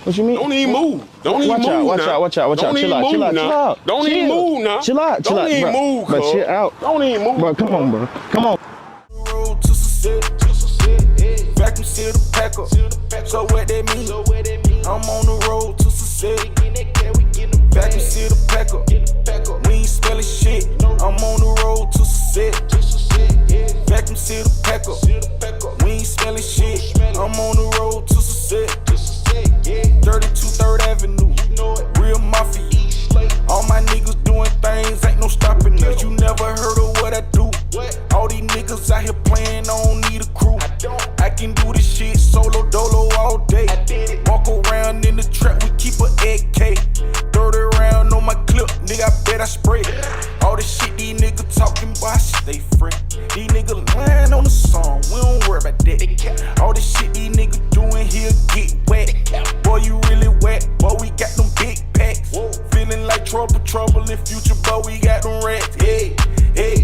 What you mean? Don't even move. Don't even move now. Watch out. Chill out. Don't even move now. Chill out. Don't even move, Bro, chill out. Don't even move. Bro, come on, bro. Come on. Road to success. Vacuum seal the pack up. So what that mean? I'm on the road to success. Vacuum seal the pack up. We ain't spelling shit. I'm on the road to success. Vacuum seal the pack up. We ain't spelling shit. I'm on the road to success. 32 3rd Avenue. Real mafia. All my niggas doing things, ain't no stopping us. You never heard of what I do. All these niggas out here playing, I don't need a crew. I can do this shit solo dolo all day. Walk around in the trap, we keep a AK. 30 round on my clip, nigga, I bet I spray. All this shit these niggas talking about, stay free. These niggas lying on the song, we don't worry about that. All this shit these niggas doing here get wet. Boy, you really wet, boy, we got them big packs. Feeling like trouble in future, but we got them rats. Hey,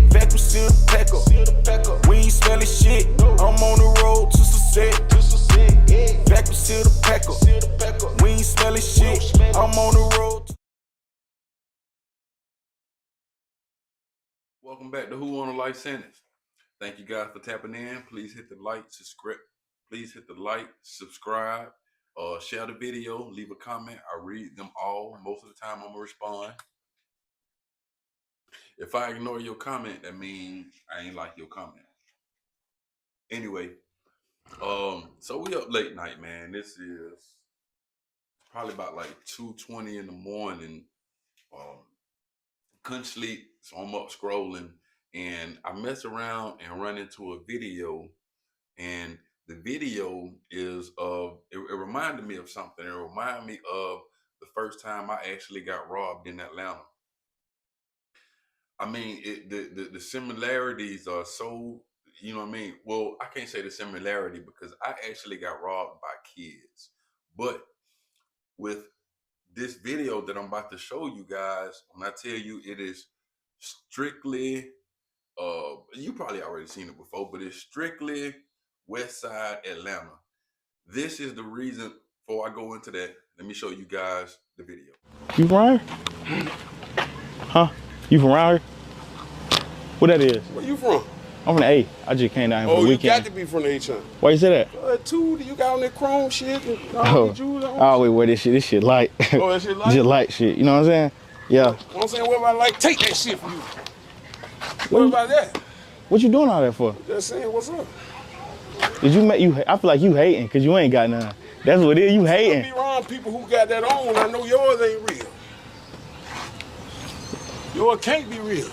vacuum seal the pack up. We ain't smelling shit. I'm on the road to success. Vacuum seal the pack up. We ain't smelling shit. I'm on the road. Welcome back to Who on a Life Sentence. Thank you guys for tapping in. Please hit the like, subscribe. Share the video, leave a comment. I read them all. Most of the time, I'm gonna respond. If I ignore your comment, that means I ain't like your comment. Anyway, so we up late night, man. This is probably about like 2:20 in the morning. Couldn't sleep, so I'm up scrolling, and I mess around and run into a video, and the video is it reminded me of something. It reminded me of the first time I actually got robbed in Atlanta. I mean, the similarities are so, you know what I mean? Well, I can't say the similarity because I actually got robbed by kids. But with this video that I'm about to show you guys, when I tell you it is strictly, you probably already seen it before, but it's strictly Westside Atlanta. This is the reason. Before I go into that, let me show you guys the video. You from around here? Huh? You from around here? What that is? Where you from? I'm from the A. I just came down here for the weekend. Oh, you got to be from the H-Town. Why you say that? Too, you got on that chrome shit and all the jewels on. I always wear this shit. This shit light. Oh, that shit light? Just light shit. You know what I'm saying? Yeah. You know what I'm saying? What about like take that shit from you? What about that? What you doing all that for? Just saying, what's up? Did you make you? I feel like you hating because you ain't got none. That's what it is. You hating. Be around people who got that on. I know yours ain't real. Yours can't be real.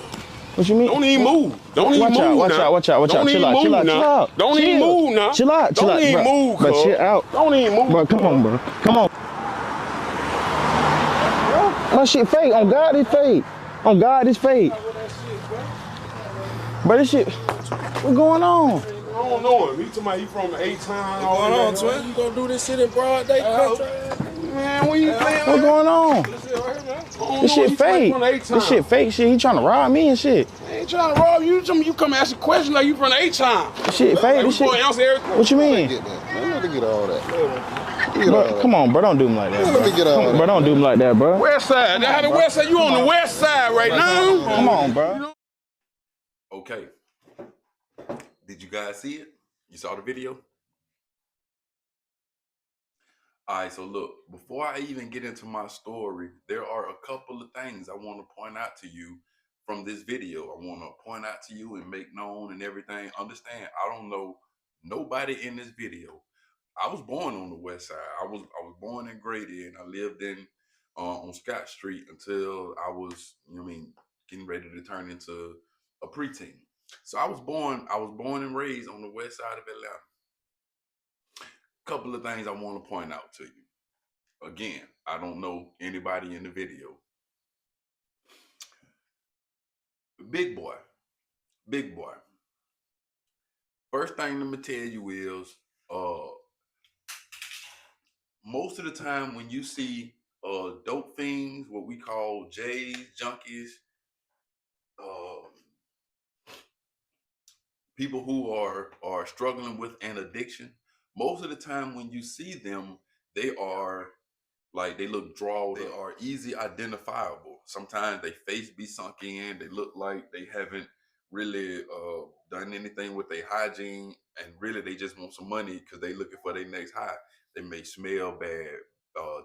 What you mean? Don't even move. Don't even move. Watch out. Chill out. Don't even move now. Chill out. Don't even move, bro. Chill out. Don't even move. Bro, come on, bro. Come on. My shit fake. On God, it's fake. On God, it's fake. Bro, this shit. What's going on? I don't know him. He talking about he from H-Town. What's going on, twin? You gonna do this shit in broad day? Man, what you playing? What's going on? This shit fake. This shit fake shit. He trying to rob me and shit. I ain't trying to rob you. You come ask a question like you from H-Town. This shit fake. This shit. What you mean? Let me get all that. Bro, come on, bro. Don't do him like that. Let me get all that. Bro, don't do him like that, bro. Westside. How the Westside? You on the West Side right now? Come on, bro. Okay. Did you guys see it? You saw the video? All right, so look, before I even get into my story, there are a couple of things I want to point out to you from this video. I want to point out to you and make known and everything. Understand, I don't know nobody in this video. I was born on the West Side. I was born in Grady, and I lived in on Scott Street until I was, you know what I mean, getting ready to turn into a preteen. So I was born and raised on the west side of Atlanta. Couple of things I want to point out to you. Again, I don't know anybody in the video. Big boy. First thing I'm gonna tell you is, most of the time when you see dope fiends, what we call J's, junkies, people who are struggling with an addiction, most of the time when you see them, they are Like they look drawn. They are easy identifiable. Sometimes they face be sunk in. They look like they haven't really done anything with their hygiene, and really they just want some money because they looking for their next high. They may smell bad.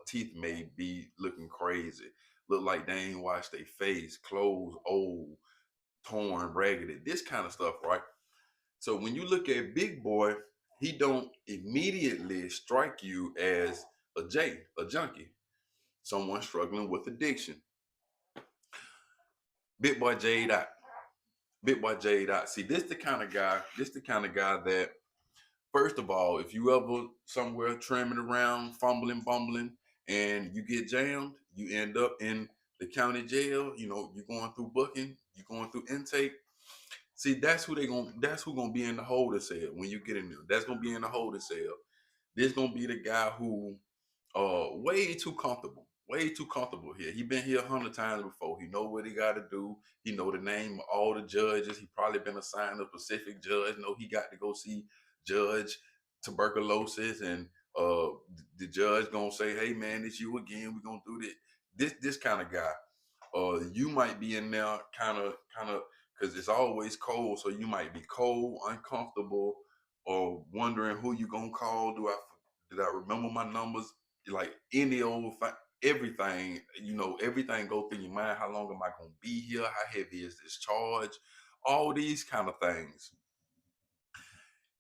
Teeth may be looking crazy. Look like they ain't washed their face. Clothes old, torn, raggedy. This kind of stuff, right? So when you look at Big Boy, he don't immediately strike you as a junkie, someone struggling with addiction. Big Boy Jade out. Big Boy Jade out. See, this the kind of guy that, first of all, if you ever somewhere trimming around, fumbling, bumbling, and you get jammed, you end up in the county jail. You know, you're going through booking, you're going through intake. See, that's who gonna be in the holding cell when you get in there. That's gonna be in the holding cell. This gonna be the guy who way too comfortable. Way too comfortable here. He been here 100 times before. He know what he got to do. He know the name of all the judges. He probably been assigned a specific judge. Know he got to go see Judge Tuberculosis, and the judge gonna say, "Hey man, it's you again. We gonna do this." This kind of guy. You might be in there kind of, because it's always cold. So you might be cold, uncomfortable, or wondering who you gonna call. Did I remember my numbers? Like any old everything, everything go through your mind. How long am I gonna be here? How heavy is this charge? All these kind of things.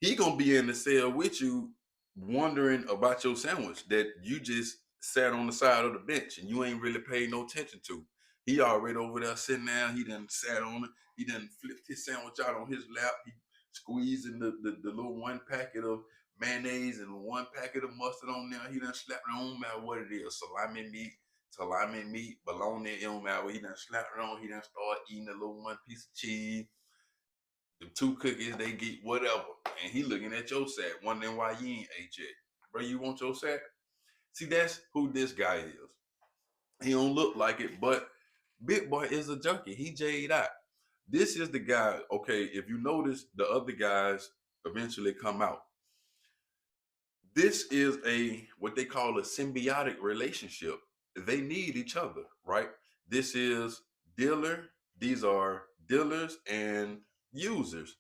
He gonna be in the cell with you, wondering about your sandwich that you just sat on the side of the bench and you ain't really paid no attention to. He already over there sitting down. He done sat on it. He done flipped his sandwich out on his lap. He squeezing the little one packet of mayonnaise and one packet of mustard on there. He done slapped it on, no matter what it is. Salami meat, bologna, it don't matter. He done slapped it on. He done start eating the little one piece of cheese, the 2 cookies they get, whatever. And he looking at your sack, wondering why you ain't ate yet. Bro, you want your sack? See, that's who this guy is. He don't look like it, but Big Boy is a junkie. He jayed out. This is the guy, okay, if you notice, the other guys eventually come out. This is what they call a symbiotic relationship. They need each other, right? This is dealer. These are dealers and users.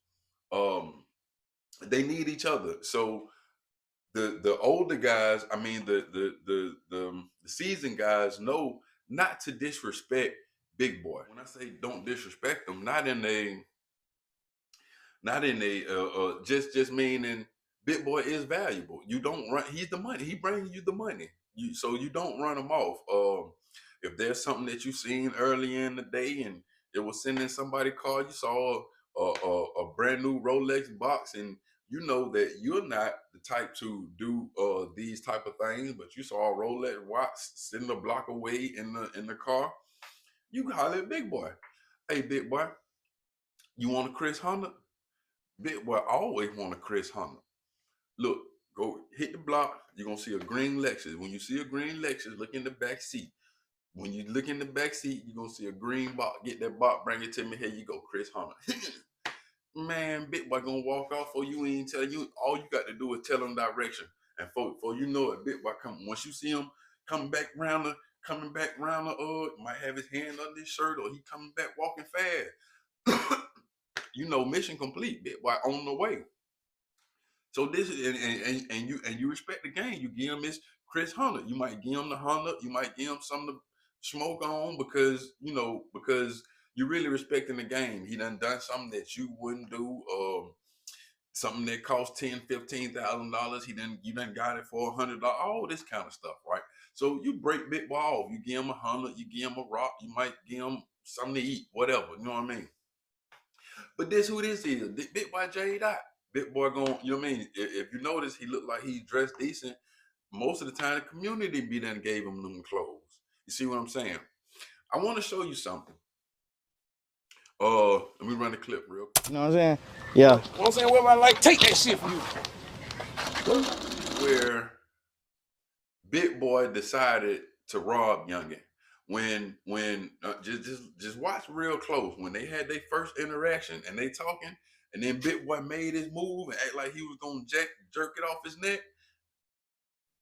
They need each other. So the older guys, I mean the seasoned guys, know not to disrespect Big Boy. When I say don't disrespect them, not in a just meaning Big Boy is valuable. You don't run. He's the money. He brings you the money. So you don't run him off. If there's something that you seen early in the day and it was sending somebody call, you saw a brand new Rolex box, and you know that you're not the type to do these type of things, but you saw a Rolex watch sitting a block away in the car, you holler at Big Boy. Hey, Big Boy, you want a Chris Hunter? Big Boy always want a Chris Hunter. Look, go hit the block. You're gonna see a green Lexus. When you see a green Lexus, look in the back seat. When you look in the back seat, you're gonna see a green box. Get that box, bring it to me. Here you go, Chris Hunter. Man, Big Boy gonna walk off for you. Ain't tell you. All you got to do is tell him direction. And for you know it, Big Boy come. Once you see him coming back round might have his hand under his shirt, or he coming back walking fast. You know, mission complete, Big Boy on the way. So this is and you respect the game. You give him this Chris Hunter. You might give him the Hunter. You might give him something to smoke on because you're really respecting the game. He done something that you wouldn't do. Something that costs $10,000-$15,000. You done got it for $100. All this kind of stuff, right? So you break Big Boy off. You give him a Hunter. You give him a rock. You might give him something to eat, whatever. You know what I mean? But this who this is. Big Boy Jade out. Big Boy going, you know what I mean? If you notice, he looked like he's dressed decent. Most of the time, the community be done gave him them clothes. You see what I'm saying? I want to show you something. Let me run the clip real quick. You know what I'm saying? Yeah. You know what I'm saying? What I like, take that shit from you. Where Big Boy decided to rob Youngin. When just watch real close. When they had their first interaction and they talking, and then Big Boy made his move and act like he was gonna jerk it off his neck.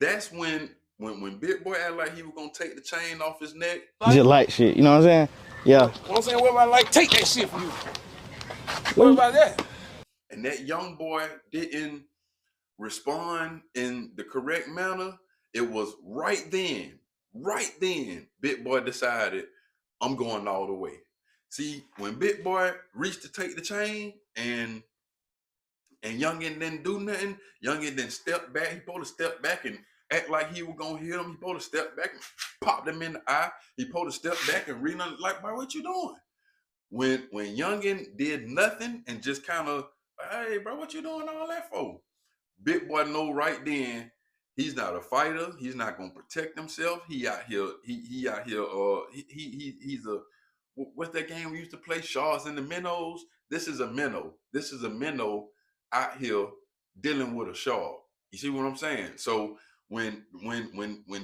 That's when when Big Boy acted like he was gonna take the chain off his neck, Just like shit, you know what I'm saying? Yeah. What I'm saying, what about like take that shit from you? What about that? and that young boy didn't respond in the correct manner, it was right then, Big Boy decided, I'm going all the way. See, when Big Boy reached to take the chain and Youngin didn't do nothing, Youngin then stepped back. He supposed to step back and act like he was gonna hit him. He supposed to step back and pop him in the eye. He supposed to step back and read like, bro, what you doing? When Youngin did nothing and just kind of, hey, bro, what you doing all that for? Big Boy know right then he's not a fighter. He's not gonna protect himself. He out here. He out here. He's a, what's that game we used to play? Shaws and the Minnows. This is a minnow. This is a minnow out here dealing with a shaw. You see what I'm saying? So when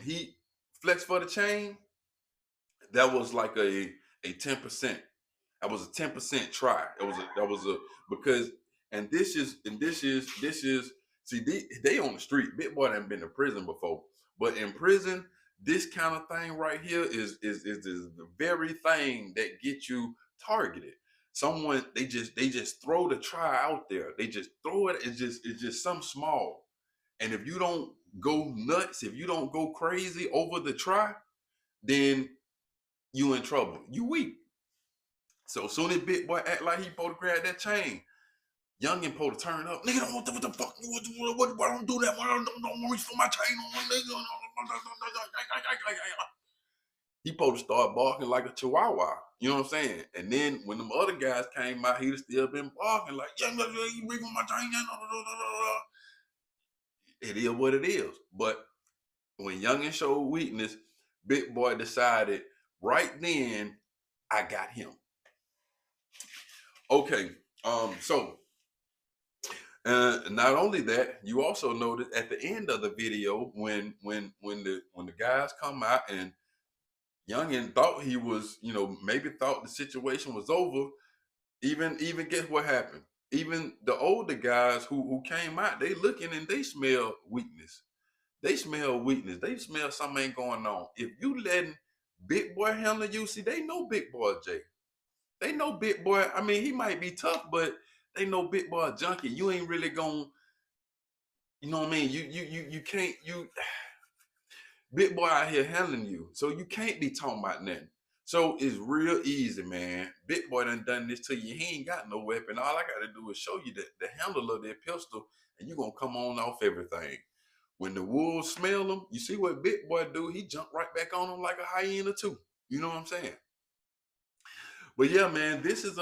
he flexed for the chain, that was like a 10%. That was a 10% try. That was a because and this is see they on the street. Big Boy done been to prison before, but in prison, this kind of thing right here is the very thing that gets you targeted. Someone they just throw the try out there. They just throw it. It's just something small, and if you don't go nuts, if you don't go crazy over the try, then you in trouble. You weak. So soon as Big Boy act like he supposed to grab that chain, Youngin supposed to turn up. Nigga, what the fuck? Why don't do that? Why don't reach for my chain? He supposed to start barking like a chihuahua. You know what I'm saying? And then when them other guys came out, he'd still been barking like, yeah, you reach for my chain. It is what it is. But when Youngin showed weakness, Big Boy decided right then, I got him. Okay, so not only that, you also notice at the end of the video when the guys come out and Youngin thought he was, maybe thought the situation was over. Even guess what happened? Even the older guys who came out, they looking and they smell weakness. They smell weakness. They smell something ain't going on. If you letting Big Boy handle you, see, they know Big Boy Jay. They know Big Boy. I mean, he might be tough, but they know Big Boy junkie. You ain't really gonna, you know what I mean? You can't, Big Boy out here handling you. So you can't be talking about nothing. So it's real easy, man. Big Boy done this to you. He ain't got no weapon. All I gotta do is show you the handle of that pistol, and you gonna come on off everything. When the wolves smell him, you see what Big Boy do? He jump right back on him like a hyena too. You know what I'm saying? But yeah, man, this is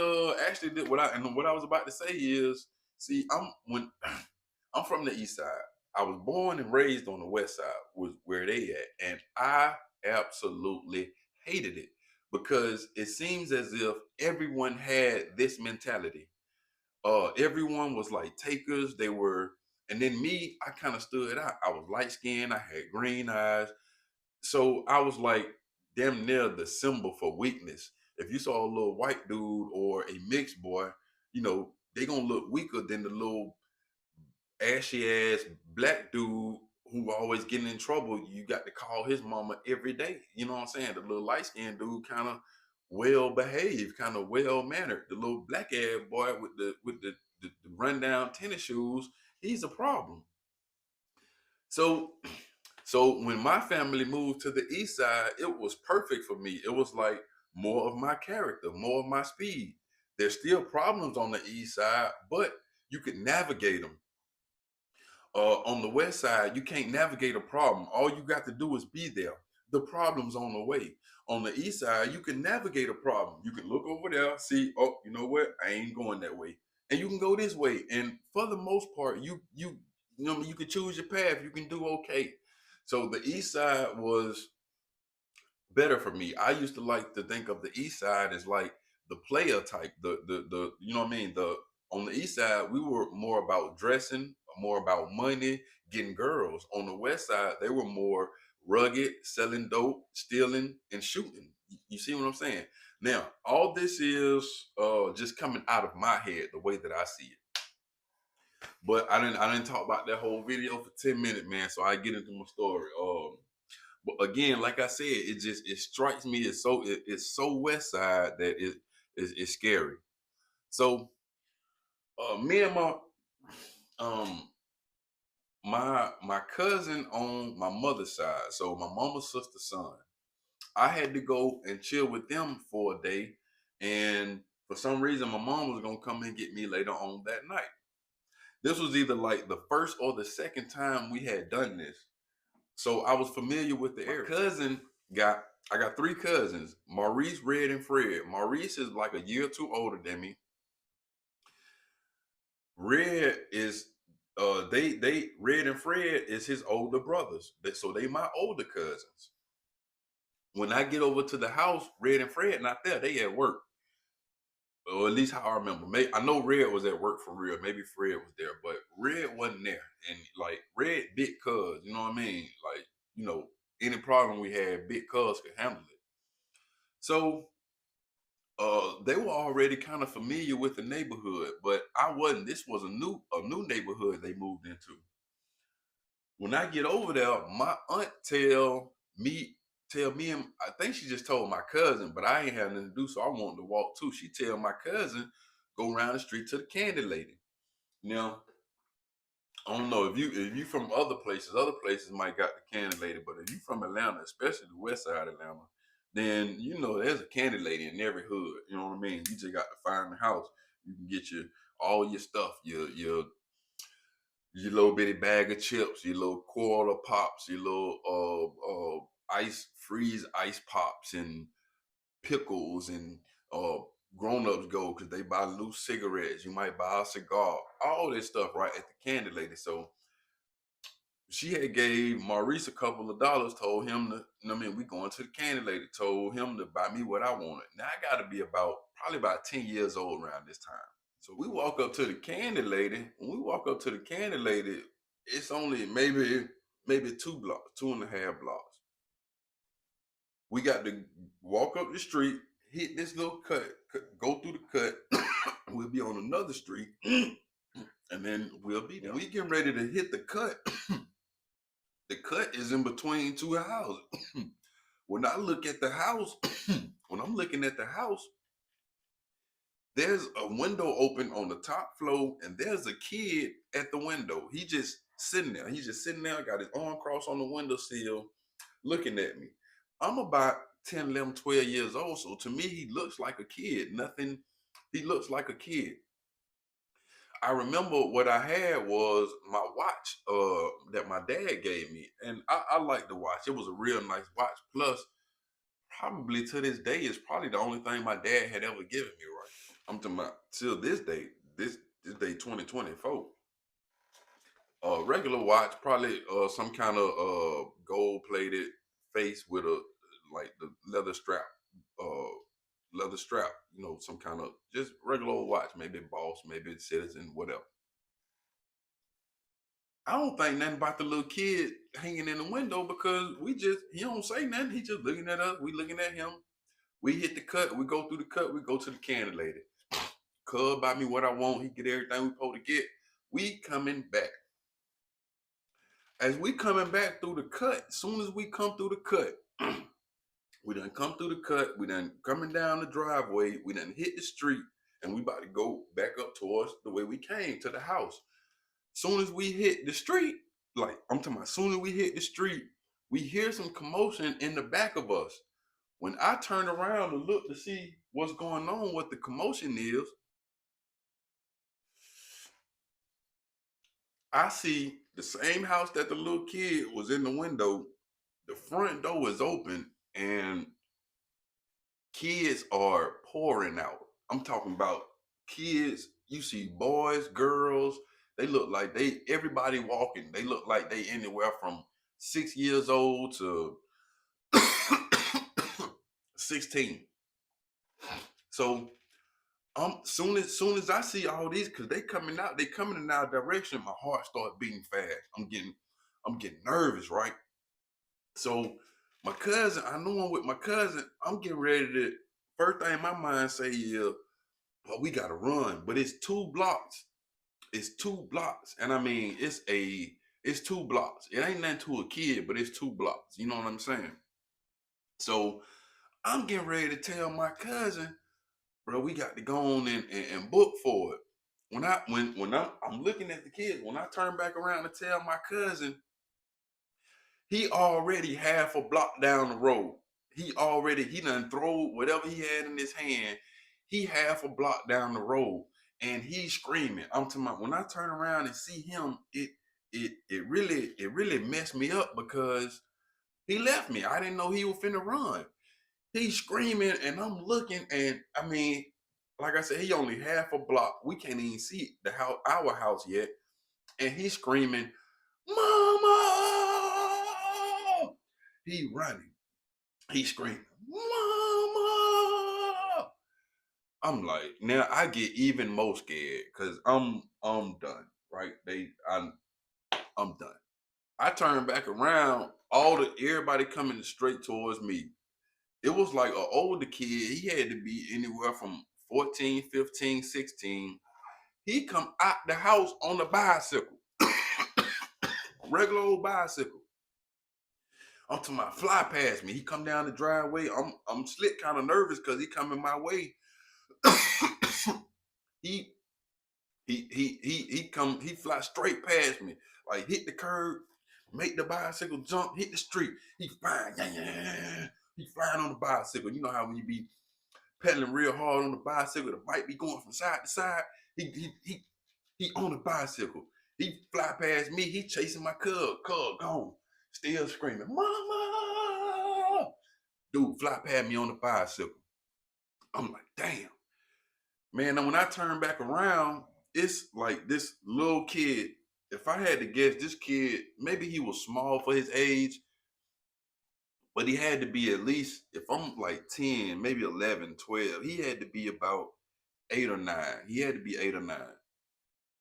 actually what I was about to say is, see, I'm from the East Side. I was born and raised on the West Side, was where they at, and I absolutely hated it because it seems as if everyone had this mentality. Everyone was like takers. They were, and then me, I kind of stood out. I was light skinned. I had green eyes. So I was like damn near the symbol for weakness. If you saw a little white dude or a mixed boy, they gonna look weaker than the little ashy ass black dude who always getting in trouble. You got to call his mama every day. You know what I'm saying? The little light skinned dude kind of well behaved, kind of well mannered. The little black ass boy with the rundown tennis shoes, he's a problem. So when my family moved to the East Side, it was perfect for me. It was like more of my character, more of my speed. There's still problems on the East Side, but you can navigate them. On the West Side, you can't navigate a problem. All you got to do is be there. The problem's on the way. On the East Side, you can navigate a problem. You can look over there, see, oh, you know what? I ain't going that way. And you can go this way. And for the most part, you can choose your path. You can do okay. So the East Side was better for me. I used to like to think of the East Side as like the player type, the you know what I mean? On the East Side, we were more about dressing, more about money, getting girls. On the West Side, they were more rugged, selling dope, stealing, and shooting. You see what I'm saying? Now, all this is just coming out of my head, the way that I see it. But I didn't talk about that whole video for 10 minutes, man. So I get into my story. But again, like I said, it strikes me as it's so West Side that it's scary. So me and um my cousin on my mother's side, so my mama's sister's son, I had to go and chill with them for a day, and for some reason my mom was gonna come and get me later on that night. This was either like the first or the second time we had done this, so I was familiar with the area. I got three cousins: Maurice, Red, and Fred. Maurice is like a year or two older than me. Red is they Red and Fred is his older brothers. So they my older cousins. When I get over to the house, Red and Fred not there. They at work. Or at least how I remember. I know Red was at work for real. Maybe Fred was there, but Red wasn't there. And like Red, big cuz, you know what I mean? Like, any problem we had, big cuz could handle it. So they were already kind of familiar with the neighborhood, but I wasn't. This was a new neighborhood they moved into. When I get over there, my aunt tell me, and I think she just told my cousin, but I ain't had nothing to do, so I wanted to walk too. She tell my cousin, go around the street to the candy lady. Now, I don't know if you from other places might got the candy lady, but if you from Atlanta, especially the west side of Atlanta, then there's a candy lady in every hood. You know what I mean? You just got to find the house. You can get all your stuff, your little bitty bag of chips, your little quarter pops, your little freeze ice pops and pickles, and grown-ups go because they buy loose cigarettes. You might buy a cigar, all this stuff right at the candy lady. So she had gave Maurice a couple of dollars, told him we going to the candy lady, told him to buy me what I wanted. Now I gotta be probably about 10 years old around this time. So we walk up to the candy lady. When we walk up to the candy lady, it's only maybe 2 blocks, 2.5 blocks. We got to walk up the street, hit this little cut, go through the cut. We'll be on another street, and then we'll be there. We getting ready to hit the cut. The cut is in between two houses. When I look at the house, when I'm looking at the house, there's a window open on the top floor, and there's a kid at the window. He just sitting there. He's just sitting there, got his arm crossed on the windowsill, looking at me. I'm about 10, 11, 12 years old, so to me, he looks like a kid. He looks like a kid. I remember what I had was my watch that my dad gave me, and I like the watch. It was a real nice watch. Plus, probably to this day, it's probably the only thing my dad had ever given me, right? I'm talking about till this day, this day 2024. Regular watch, probably some kind of gold plated face with the leather strap, some kind of just regular old watch, maybe Boss, maybe Citizen, whatever. I don't think nothing about the little kid hanging in the window because he don't say nothing. He just looking at us. We looking at him. We hit the cut. We go through the cut. We go to the candy lady. Cub buy me what I want. He get everything we supposed to get. We coming back. As we coming back through the cut, as soon as we come through the cut, we done come through the cut. We done coming down the driveway. We done hit the street, and we about to go back up towards the way we came to the house. Soon as we hit the street, soon as we hit the street, we hear some commotion in the back of us. When I turn around to look to see what's going on, what the commotion is, I see the same house that the little kid was in the window. The front door is open and kids are pouring out. I'm talking about kids. You see boys, girls. They look like everybody walking. They look like they anywhere from 6 years old to 16. So soon as I see all these, because they coming in our direction, my heart starts beating fast. I'm getting nervous, right? So my cousin, I know I'm with my cousin. I'm getting ready to, first thing my mind say is, well, we gotta run. But it's 2 blocks. It's 2 blocks. And I mean, it's It's 2 blocks. It ain't nothing to a kid, but it's 2 blocks. You know what I'm saying? So I'm getting ready to tell my cousin, bro, we got to go on and book for it. When I'm looking at the kids, when I turn back around to tell my cousin, he already half a block down the road. He done throw whatever he had in his hand. He half a block down the road and he's screaming. I'm talking about, when I turn around and see him, it really messed me up because he left me. I didn't know he was finna run. He's screaming and I'm looking, and I mean, like I said, he only half a block. We can't even see the house, our house yet. And he's screaming, "Mama!" He running. He's screaming, "Mama!" I'm like, now I get even more scared because I'm done, right? I'm done. I turn back around, everybody coming straight towards me. It was like an older kid. He had to be anywhere from 14, 15, 16. He come out the house on a bicycle, regular old bicycle. I'm talking about, fly past me. He come down the driveway. I'm slick, kind of nervous because he coming my way. he fly straight past me, like hit the curb, make the bicycle jump, hit the street. He flying, he flying on the bicycle. You know how when you be pedaling real hard on the bicycle, the bike be going from side to side. He on the bicycle. He fly past me. He chasing my cub gone, still screaming, "Mama!" Dude fly past me on the bicycle. I'm like, damn. Man, and when I turn back around, it's like this little kid. If I had to guess, this kid, maybe he was small for his age, but he had to be at least, if I'm like 10, maybe 11, 12, he had to be about 8 or 9. He had to be 8 or 9.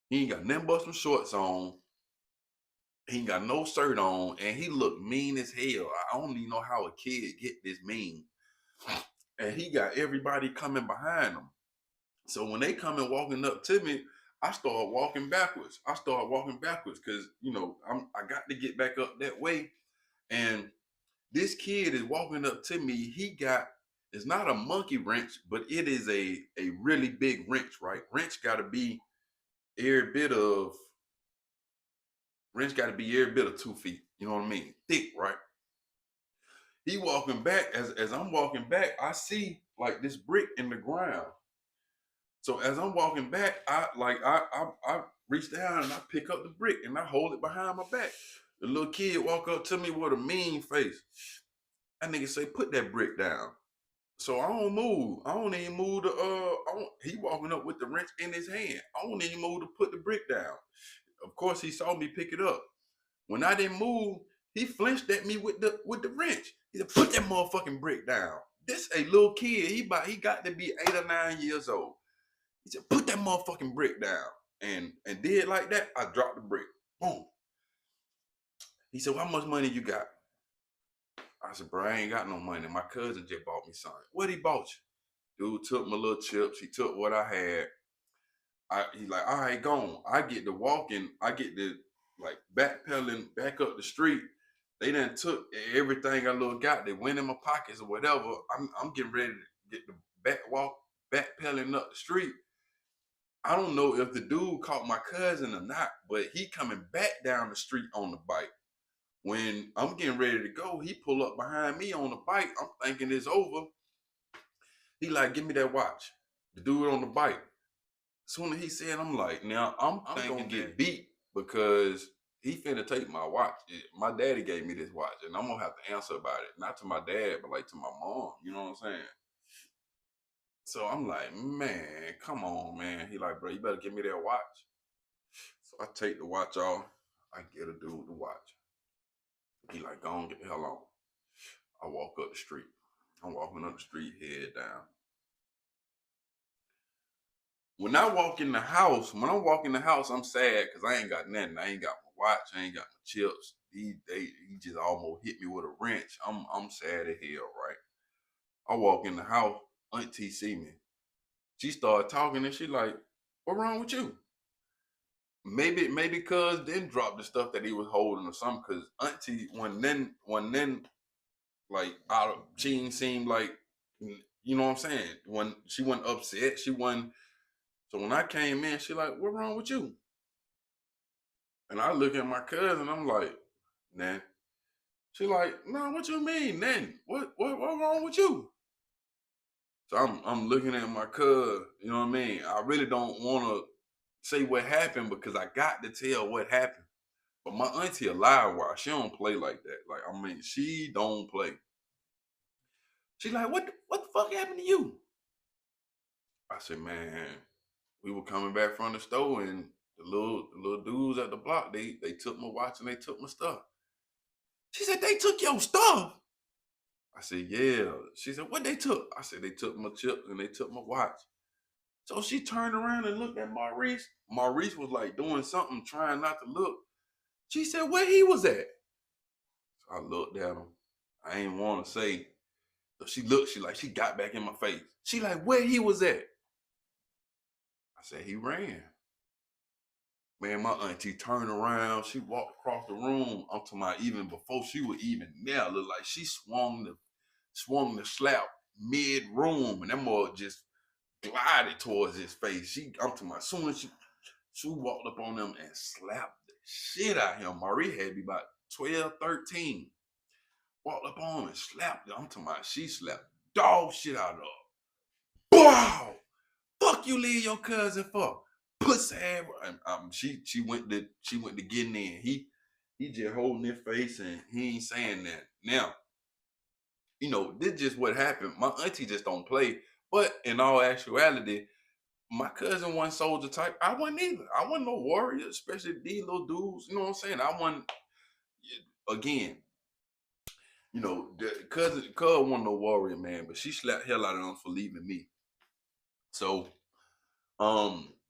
He ain't got nothing but some shorts on. He ain't got no shirt on, and he looked mean as hell. I don't even know how a kid get this mean. And he got everybody coming behind him. So when they come and walking up to me, I start walking backwards. Because, you know, I got to get back up that way. And this kid is walking up to me. It's not a monkey wrench, but it is a really big wrench, right? Wrench got to be every bit of 2 feet. You know what I mean? Thick, right? He walking back. As I'm walking back, I see like this brick in the ground. So as I'm walking back, I reach down and I pick up the brick and I hold it behind my back. The little kid walk up to me with a mean face. That nigga say, "Put that brick down." So I don't move. I don't even move he walking up with the wrench in his hand. I don't even move to put the brick down. Of course, he saw me pick it up. When I didn't move, he flinched at me with the wrench. He said, "Put that motherfucking brick down." This a little kid. He got to be 8 or 9 years old. He said, "Put that motherfucking brick down." And did like that, I dropped the brick. Boom. He said, "Well, how much money you got?" I said, "Bro, I ain't got no money. My cousin just bought me something." "What he bought you?" Dude took my little chips. He took what I had. He's like, "All right, gone." I get to walking. I get to like backpedaling back up the street. They done took everything I little got. They went in my pockets or whatever. I'm getting ready to get the backpedaling up the street. I don't know if the dude caught my cousin or not, but he coming back down the street on the bike. When I'm getting ready to go, he pull up behind me on the bike. I'm thinking it's over. He like, "Give me that watch." The dude on the bike. Soon as he said, I'm like, now I'm gonna get beat because he finna take my watch. My daddy gave me this watch, and I'm gonna have to answer about it. Not to my dad, but like to my mom. You know what I'm saying? So I'm like, man, come on, man. He like, "Bro, you better give me that watch." So I take the watch off. I get a dude the watch. He like, "Go on, get the hell on." I walk up the street. I'm walking up the street, head down. When I'm walking the house, I'm sad because I ain't got nothing. I ain't got my watch. I ain't got my chips. He just almost hit me with a wrench. I'm sad as hell, right? I walk in the house. Auntie see me. She started talking and she like, "What wrong with you?" maybe cuz didn't drop the stuff that he was holding or something, cause auntie when then like she ain't seem like, you know what I'm saying? When she wasn't upset, she wasn't. So when I came in, she like, what wrong with you? And I look at my cousin, I'm like, nah. She like, no, what you mean, then? What wrong with you? So I'm looking at my cousin, you know what I mean? I really don't wanna say what happened because I got to tell what happened. But my auntie a live wire. She don't play like that. Like, I mean, she don't play. She like, what the fuck happened to you? I said, man, we were coming back from the store and the little dudes at the block, they took my watch and they took my stuff. She said, they took your stuff. I said, yeah. She said, what they took? I said, they took my chip and they took my watch. So she turned around and looked at Maurice. Maurice was like doing something, trying not to look. She said, where he was at? So I looked at him. I ain't want to say. So she looked, she got back in my face. She like, where he was at? I said, he ran. Man, my auntie turned around. She walked across the room. I'm talking about even before she was even there. Looked like she swung the slap mid-room. And that boy just glided towards his face. I'm talking about, as soon as she walked up on him and slapped the shit out of him. Marie had me about 12, 13. Walked up on him and slapped him. I'm talking about, she slapped dog shit out of her. Wow! Fuck you leave your cousin for? Pussy ass. She went to getting in. He just holding his face and he ain't saying that. Now, this just what happened. My auntie just don't play. But in all actuality, my cousin wasn't soldier type. I wasn't either. I wasn't no warrior, especially these little dudes. You know what I'm saying? I wasn't, again, the cousin wasn't no warrior, man, but she slapped hell out of him for leaving me. So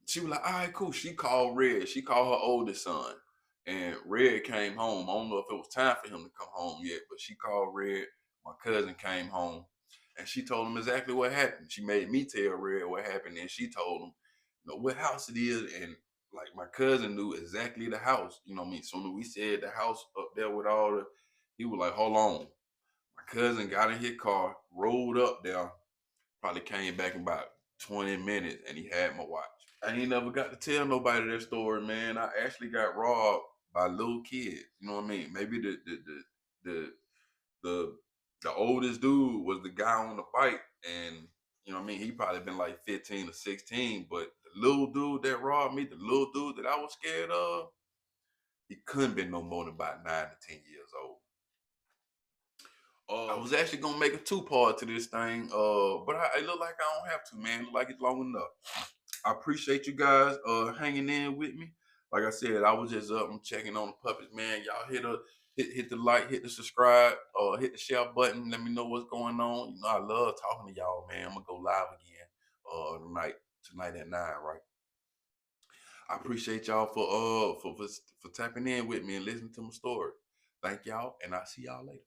she was like, all right, cool. She called Red. She called her oldest son. And Red came home. I don't know if it was time for him to come home yet, but she called Red. My cousin came home and she told him exactly what happened. She made me tell Red what happened, and she told him, what house it is. And like my cousin knew exactly the house. You know what I mean? So when we said the house up there with all the, he was like, hold on. My cousin got in his car, rolled up there, probably came back in about 20 minutes, and he had my watch. I ain't never got to tell nobody that story, man. I actually got robbed by little kids. You know what I mean? Maybe the oldest dude was the guy on the bike, and you know what I mean? He probably been like 15 or 16, but the little dude that robbed me, the little dude that I was scared of, he couldn't be no more than about 9 to 10 years old. I was actually gonna make a 2-part to this thing, but it look like I don't have to, man. It look like it's long enough. I appreciate you guys hanging in with me. Like I said, I was just up and checking on the puppets, man. Y'all hit the like, hit the subscribe, hit the share button. Let me know what's going on. I love talking to y'all, man. I'm gonna go live again tonight at 9, right? I appreciate y'all for tapping in with me and listening to my story. Thank y'all, and I'll see y'all later.